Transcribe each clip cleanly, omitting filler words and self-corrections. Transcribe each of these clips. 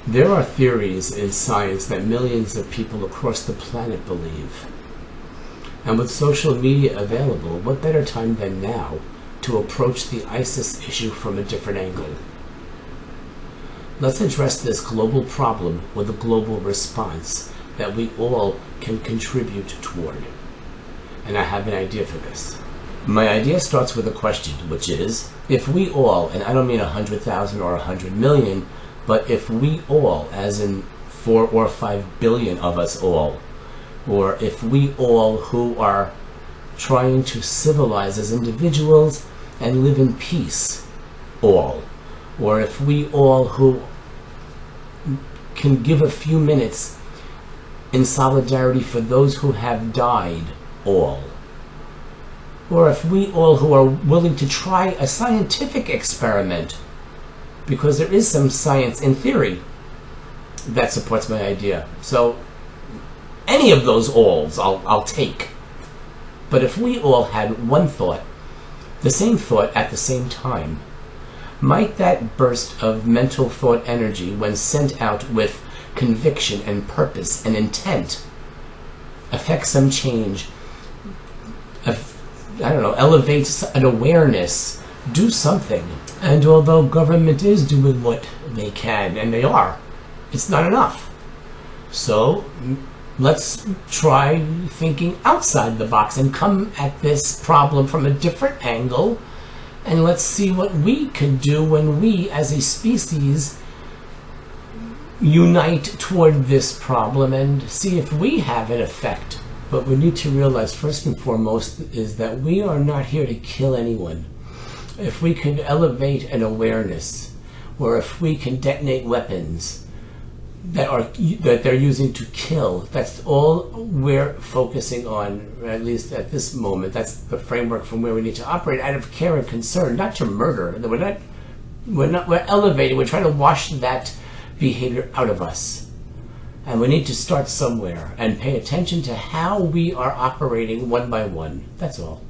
There are theories in science that millions of people across the planet believe. And with social media available, what better time than now to approach the ISIS issue from a different angle? Let's address this global problem with a global response that we all can contribute toward. And I have an idea for this. My idea starts with a question, which is, if we all, and I don't mean 100,000 or 100 million, but if we all, as in 4 or 5 billion of us all, or if we all who are trying to civilize as individuals and live in peace, all, or if we all who can give a few minutes in solidarity for those who have died, all, or if we all who are willing to try a scientific experiment, because there is some science in theory that supports my idea. So any of those alls I'll take. But if we all had one thought, the same thought at the same time, might that burst of mental thought energy, when sent out with conviction and purpose and intent, affect some change, elevate an awareness, do something? And although government is doing what they can, and they are, it's not enough. So let's try thinking outside the box and come at this problem from a different angle, and let's see what we can do when we as a species unite toward this problem and see if we have an effect. But we need to realize first and foremost is that we are not here to kill anyone. If we can elevate an awareness, or if we can detonate weapons that they're using to kill, that's all we're focusing on, at least at this moment. That's the framework from where we need to operate, out of care and concern, not to murder. We're elevating, we're trying to wash that behavior out of us. And we need to start somewhere and pay attention to how we are operating one by one. That's all.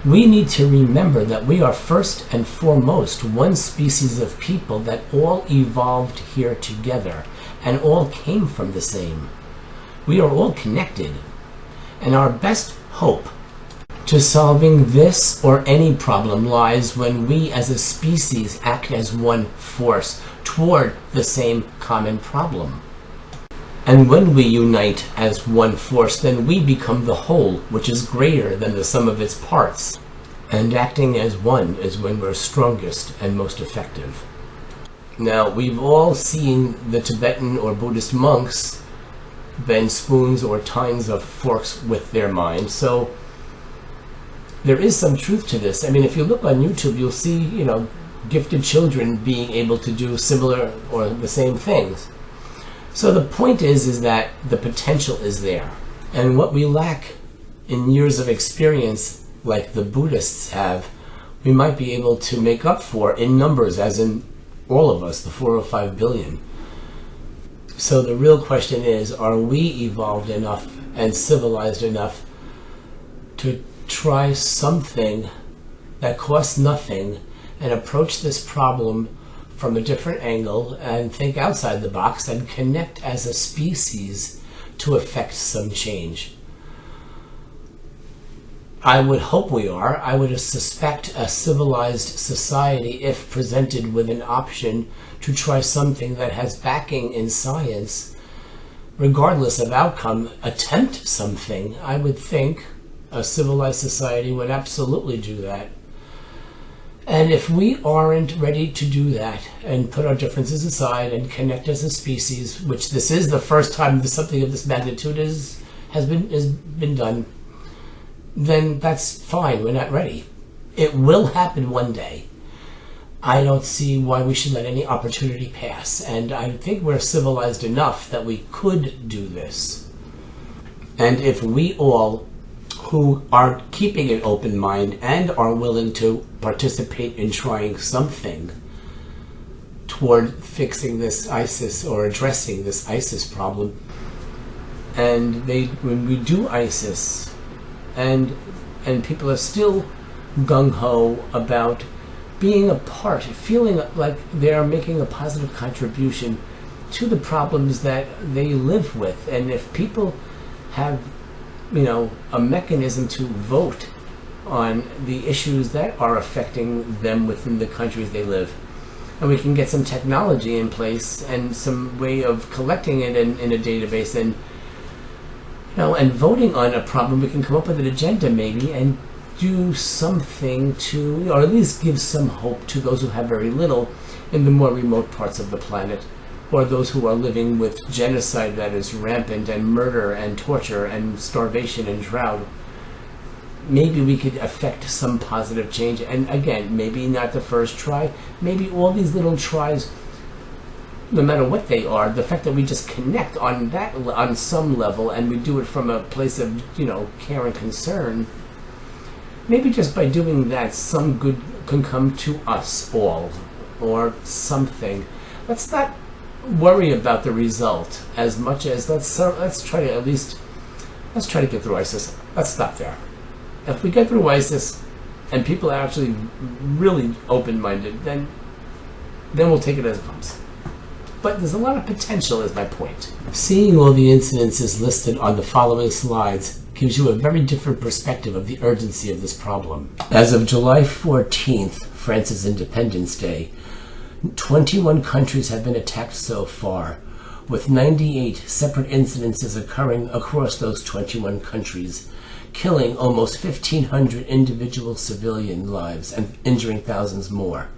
We need to remember that we are first and foremost one species of people that all evolved here together and all came from the same. We are all connected. And our best hope to solving this or any problem lies when we as a species act as one force toward the same common problem. And when we unite as one force, then we become the whole, which is greater than the sum of its parts. And acting as one is when we're strongest and most effective. Now, we've all seen the Tibetan or Buddhist monks bend spoons or tines of forks with their mind, so there is some truth to this. I mean, if you look on YouTube, you'll see, gifted children being able to do similar or the same things. So the point is that the potential is there. And what we lack in years of experience, like the Buddhists have, we might be able to make up for in numbers, as in all of us, the 4 or 5 billion. So the real question is, are we evolved enough and civilized enough to try something that costs nothing and approach this problem from a different angle and think outside the box and connect as a species to effect some change? I would hope we are. I would suspect a civilized society, if presented with an option to try something that has backing in science, regardless of outcome, attempt something, I would think a civilized society would absolutely do that. And if we aren't ready to do that and put our differences aside and connect as a species, which this is the first time that something of this magnitude has been done, then that's fine. We're not ready. It will happen one day. I don't see why we should let any opportunity pass. And I think we're civilized enough that we could do this. And if we all who are keeping an open mind and are willing to participate in trying something toward fixing this ISIS or addressing this ISIS problem, and when we do ISIS, and people are still gung-ho about being a part, feeling like they are making a positive contribution to the problems that they live with. And if people have, a mechanism to vote on the issues that are affecting them within the countries they live, and we can get some technology in place and some way of collecting it in a database, and and voting on a problem, we can come up with an agenda maybe and do something to, or at least give some hope to those who have very little in the more remote parts of the planet, or those who are living with genocide that is rampant, and murder and torture and starvation and drought. Maybe we could affect some positive change. And again, maybe not the first try, maybe all these little tries, no matter what they are, the fact that we just connect on some level, and we do it from a place of care and concern, maybe just by doing that some good can come to us all, or something. Let's not worry about the result as much as let's try to get through ISIS. Let's stop there. If we get through ISIS and people are actually really open-minded, then we'll take it as it comes. But there's a lot of potential, is my point. Seeing all the incidences listed on the following slides gives you a very different perspective of the urgency of this problem. As of July 14th, France's Independence Day, 21 countries have been attacked so far, with 98 separate incidences occurring across those 21 countries, killing almost 1,500 individual civilian lives and injuring thousands more.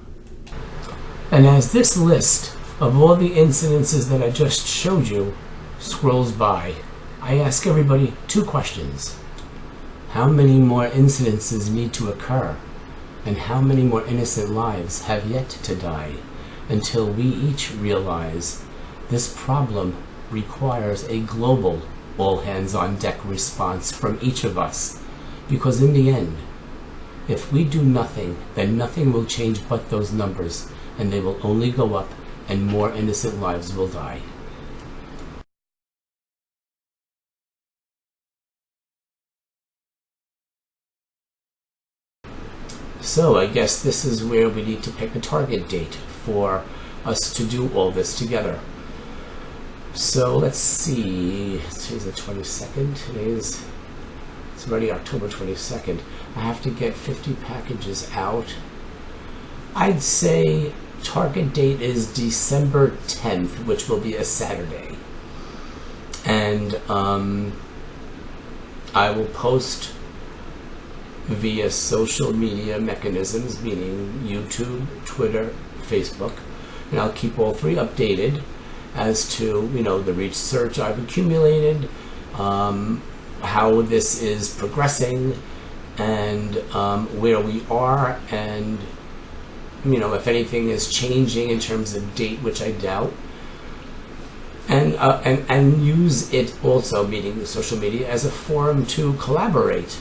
And as this list of all the incidences that I just showed you scrolls by, I ask everybody two questions. How many more incidences need to occur? And how many more innocent lives have yet to die until we each realize this problem requires a global all-hands-on-deck response from each of us? Because in the end, if we do nothing, then nothing will change but those numbers, and they will only go up, and more innocent lives will die. So I guess this is where we need to pick a target date for us to do all this together. So let's see, today's the 22nd, it's already October 22nd. I have to get 50 packages out. I'd say target date is December 10th, which will be a Saturday. And I will post via social media mechanisms, meaning YouTube, Twitter, Facebook, and I'll keep all three updated as to the research I've accumulated, how this is progressing, and where we are, and if anything is changing in terms of date, which I doubt, and use it also, meaning the social media, as a forum to collaborate.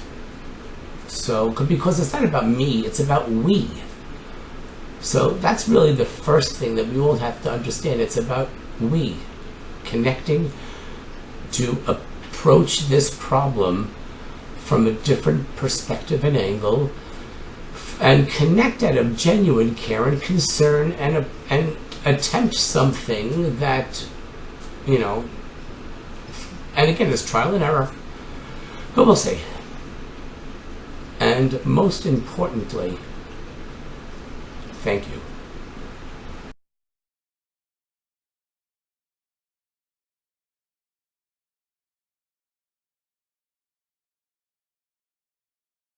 So, because it's not about me, it's about we. So that's really the first thing that we all have to understand. It's about we connecting to approach this problem from a different perspective and angle, and connect out of genuine care and concern, and attempt something that, and again, it's trial and error, but we'll see. And most importantly, thank you.